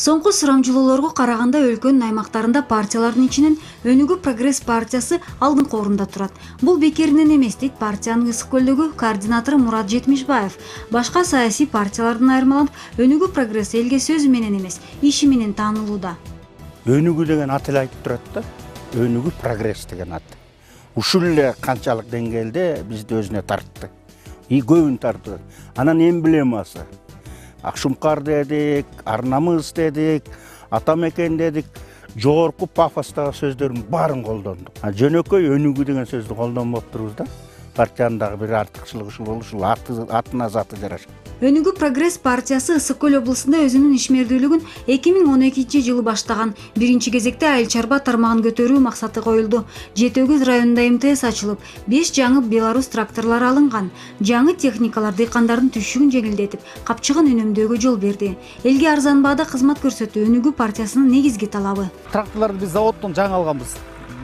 Соңку сурамжылоолорго караганда өлкөнүн аймактарында партиялардын ичинен Өнүгүү Прогресс партиясы алдыңкы орунда турат. Бул бекеринен эмес дейт партиянын Ысык көлдөгү координатору Мурат Жетимишбаев. Башка саясий партиялардан айырмаланып, Өнүгүү Прогресс элге сөзү менен эмес, иши менен таанылууда. Өнүгүү деген ат эле айтып турат да. Өнүгүү Прогресс деген ат. Ушул эле канчалык деңгээлде бизди өзүнө тартты. Көбүн тартты. Анан эмблемасы Акшумкар дедик, Арнамыз дедик, Атамекен дедик, жогорку пафостагы сөздөрдүн баарын колдондук. Жөнөкөй өнүгүү деген сөздү колдонбоп турбуз да. Партиянын дагы бир артыкчылыгы ушул болуп, ушул атына заты жараша. Өнүгүү Прогресс партиясы Ысык көл облусунда өзүнүн ишмердүүлүгүн 2012-жылы баштаган. Биринчи кезекте айыл чарба тармагын көтөрүү максаты коюлду. Жетөгүз районунда МТС ачылып, 5 жаңы Беларусь тракторлары алынган. Жаңы техникалар дыйкандардын түшүгүн жеңилдетип, капчыгын үнөмдөөгө жол берди. Элге арзан баада кызмат көрсөтүү Өнүгүү партиясынын негизги талабы. Тракторларды биз заводдон жаңы алганбыз.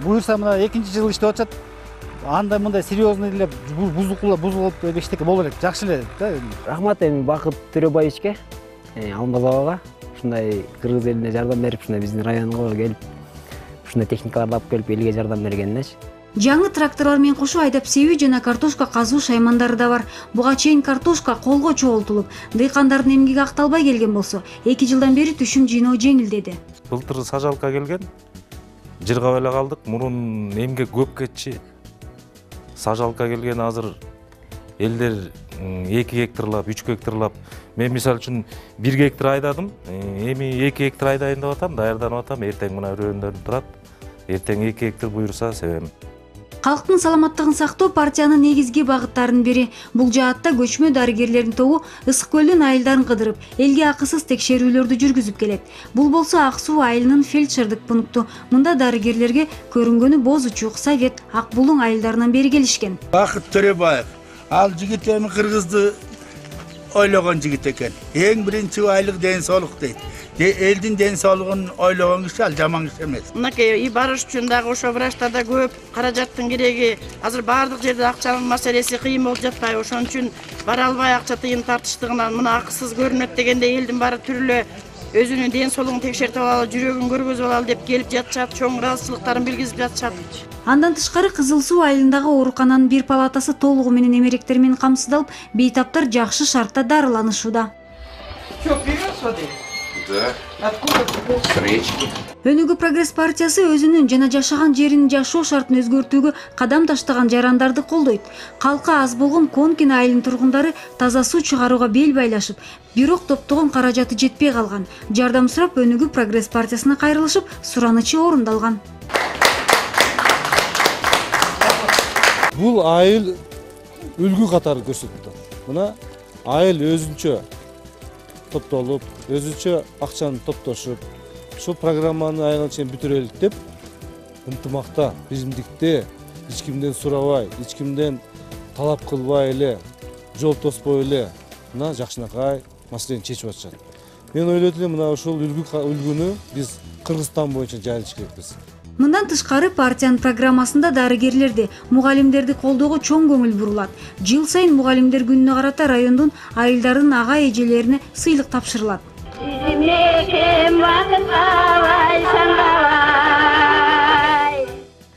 Буюрса мына 2-жыл иштеп атат. Андай мындай серьезный эле бузулуп эчтеке боло элек, жакшы эле да. Рахмат эми Бакыт Төрөбаевичке, Алмаз абага ушундай кыргыз элине жардам берип, ушундай биздин районго келип, ушундай техникаларды алып келип элге жардам бергенине. Жаңы тракторлор менен кошо айдап себүү жана картошка казуу шаймандары да бар. Буга чейин картошка колго чогултулуп, дыйкандардын эмгеги акталбай келген болсо, 2 жылдан бери түшүм жыйноо жеңилдеди. Былтыр сажалка келген, жыргап эле калдык. Мурун эмгек көп кетчи. Сажалка келген азыр элдер 2 гектарлап, 3 гектарлап. Мен мисал үчүн 1 гектар айдадым. Эми 2 гектар айдайын деп атам, даярданып атам. Эртең мына өрөөндөрүм турат. Эртең 2 гектар буйруса себем. Калктын саламаттыгын сактоо партиянын негизги багыттарынын бири. Бул жаатта көчмө дарыгерлердин тобу Ысык көлдүн айылдарын кыдырып, элге акысыз текшерүүлөрдү жүргүзүп келет. Бул болсо Ак суу айылынын фельдшердик пункту. Мында дарыгерлерге көрүнгөнү Боз Учук, Совет, Ак Булуң айылдарынан бери келишкен. Бакыт Төрөбаев, ал жигит эми кыргызды ойлогон жигит экен. Эң биринчи айлык ден соолук дейт. Элдин ден соолугун ойлогон киши ал жаман киши эмес. Мынакей барыш үчүн дагы ошо врачтарда көп каражаттын кереги. Азыр баардык жерде акчанын маселеси кыйын болуп жатпайбы? Ошон үчүн бара албай акча тыйын тартыштыгынан мына акысыз көрүнөт дегенде элдин баары түрүлө өзүнүн ден соолугун текшертип алалы, жүрөгүн көргөзүп алалы деп келип жатышат, чоң ыраазычылыктарын билгизип жатышат. Андан тышкары Кызыл суу айылындагы оорукананын бир палатасы толугу менен эмеректер менен камсыздалып, бейтаптар жакшы шартта дарыланышууда. Өнүгүү Прогресс партиясы өзүнүн жана жашаган жеринин жашоо шартын өзгөртүүгө кадам таштаган жарандарды колдойт. Калкы аз болгон Конкин айылынын тургундары таза суу чыгарууга бел байлашып, бирок топтогон каражаты жетпей калган. Жардам сурап Өнүгүү Прогресс партиясына кайрылышып, суранычы орундалган. Бул айыл үлгү катары көрсөтүп атат. Мына айыл өзүнчө топтолуп, өзүнчө акчаны топтошуп, ушул программаны айылга чейин бүтүрөлүк деп ынтымакта, биримдикте, эч кимден сурабай, эч кимден талап кылбай эле, жол тоспой эле мына жакшынакай маселени чечип атышат. Мен ойлойт элем мына ушул үлгүнү биз Кыргызстан боюнча жайылтыш керекпиз. Мындан тышкары партиянын программасында дарыгерлерди, мугалимдерди колдоого чоң көңүл бурулат. Жыл сайын мугалимдер күнүнө карата райондун айылдарынын ага эжелерине сыйлык тапшырылат.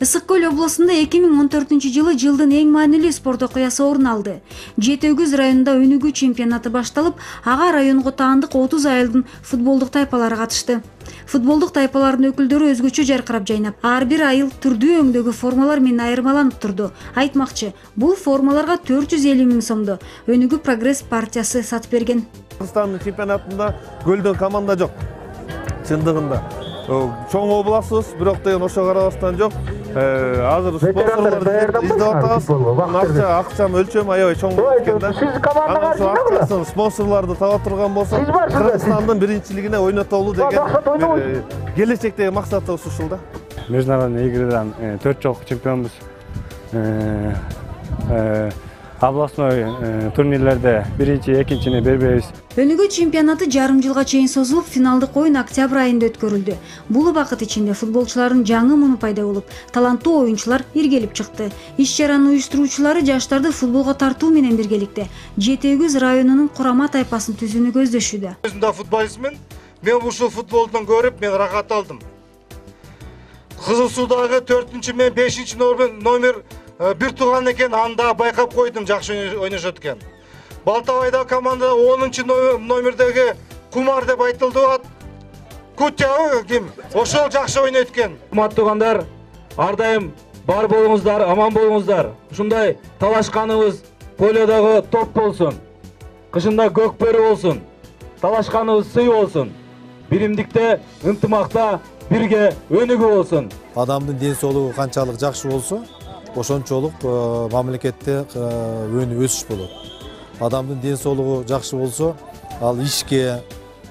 Ысык көл облусунда 2014-жылы жылдын эң маанилүү спорт окуясы орун алды. Жетөгүз районунда өнүгүү чемпионаты башталып, ага районго таандык 30 айылдын футболдук тайпалары катышты. Футболдук тайпалардын өкүлдөрү өзгөчө жаркырап жайнап, ар бир айыл түрдүү өңдөгү формалар менен айырмаланып турду. Айтмакчы, бул формаларга 450 000 сомдо Өнүгүү Прогресс партиясы сатып берген. Кыргызстандын чемпионатында көлдөн команда жок. Чындыгында чоң обласыбыз, бирок деген ошо карабастан жок. Азыр спонсорлорду издеп атабыз. Акчанын өлчөмү аябай чоң болуп кеткен да. Сиз командага жинеңби? Спонсорлорду таба турган болсок, Кыргызстандын биринчилигине ойнотолу деген келечектеги максатыбыз ушул да. Международный иградан 4 жолку чемпионбуз. Областной турнирлерде биринчи, экинчини бербейбиз. Өнүгүү чемпионаты жарым жылга чейин созулуп, финалдык оюн октябрь айында өткөрүлдү. Бул убакыт ичинде футболчулардын жаңы муну пайда болуп, таланттуу оюнчулар иргелип чыкты. Иш-чаранын уюштуруучулары жаштарды футболго тартуу менен биргеликте Жетөгүз районунун курама тайпасын түзүүнү көздөшүүдө. Өзүм да футболистмин. Мен ушул футболдон көрүп мен рахат алдым. Кызыл Суудагы 4-чү мен 5-чи номер бир тууган экен, аны да байкап койдум, жакшы ойношот экен. Балтабайда команда 10-чы номердеги Кумар деп айтылды ат. Кутябы ким? Ошол жакшы ойнойт экен. Урматтуу туугандар, ар дайым бар болуңуздар, аман болуңуздар. Ушундай талашканыбыз полиодогу топ болсун. Кышында көкбөрү болсун. Талашканыбыз сый болсун. Биримдикте, ынтымакта бирге өнүгүү болсун. Адамдын ден соолугу канчалык жакшы болсо, ошончолук мамлекетте өсүш болот. Адамдын ден соолугу жакшы болсо, ал ишке,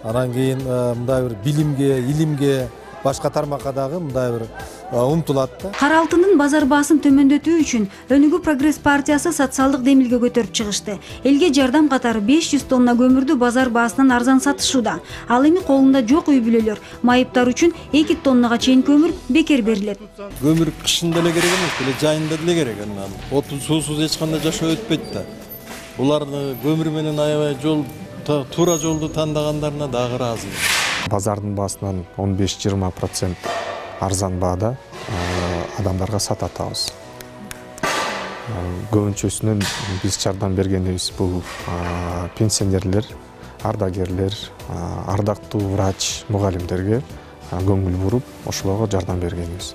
анан кийин мындай бир билимге, илимге, башка тармакка дагы мындай бир умтулат да. Кара алтындын базар баасын төмөндөтүү үчүн Өнүгүү Прогресс партиясы социалдык демилге көтөрүп чыгышты. Элге жардам катары 500 тонна көмүрдү базар баасынан арзан сатышууда. Ал эми колунда жок үй бүлөлөр майыптар үчүн 2 тоннага чейин көмүр бекер берилет. Көмүр кышында эле керек эмес, эле жайында деле керек. Отун суусуз эч кандай жашоо өтпөйт да. Буларды көмүр менен аябай туура жолду тандагандарына дагы ыраазымын. Базардын баасынан 15-20% арзан баада адамдарга сататабыз. Көбүнчөсүнөн биз жардам бергенибиз бул пенсионерлер, ардагерлер, ардактуу врач, мугалимдерге көңүл буруп, ошолорго жардам бергенибиз.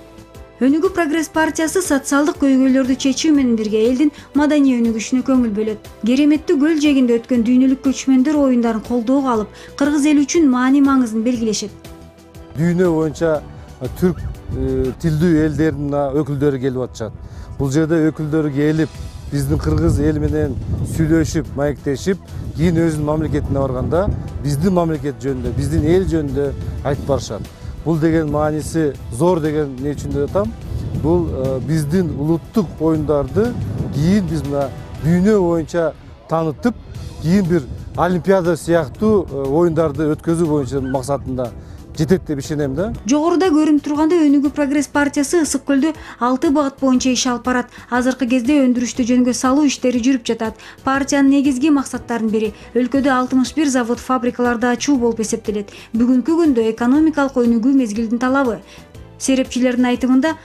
Өнүгүү Прогресс партиясы социалдык көйгөйлөрдү чечүү менен бирге элдин маданий өнүгүшүнө көңүл бөлөт. Кереметтүү көл жээгинде өткөн дүйнөлүк көчмөндөр оюндарын колдоого алып, кыргыз эли үчүн маани маңызын белгилешет. Дүйнө боюнча түрк тилдүү элдердин өкүлдөрү келип атышат. Бул жерде өкүлдөрү келип, биздин кыргыз эл менен сүйлөшүп, маектешип, кийин өзүнүн мамлекетине барганда биздин мамлекет жөнүндө, биздин эл жөнүндө айтып барышат. Бул деген мааниси зор деген не үчүн деп атам? Бул биздин улуттук оюндарды кийин биз мына дүйнө боюнча таанытып, кийин бир олимпиада сыяктуу оюндарды өткөзүү боюнча максатында жетет деп ишенем да. Жогоруда көрүнүп тургандай Өнүгүү Прогресс партиясы Ысык көлдө 6 багыт боюнча иш алып барат. Азыркы кезде өндүрүштү жөнгө салуу иштери жүрүп жатат. Партиянын негизги максаттарынын бири өлкөдө 61 завод, фабрикаларды ачуу болуп эсептелет. Бүгүнкү күндө экономикалык өнүгүү мезгилдин талабы. Серепчилердин айтымында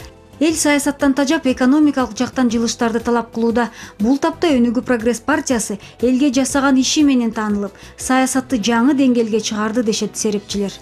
эл саясаттан тажап экономикалык жактан жылыштарды талап кылууда. Бул тапта Өнүгүү Прогресс партиясы элге жасаган иши менен таанылып, саясатты жаңы деңгээлге чыгарды дешет серепчилер.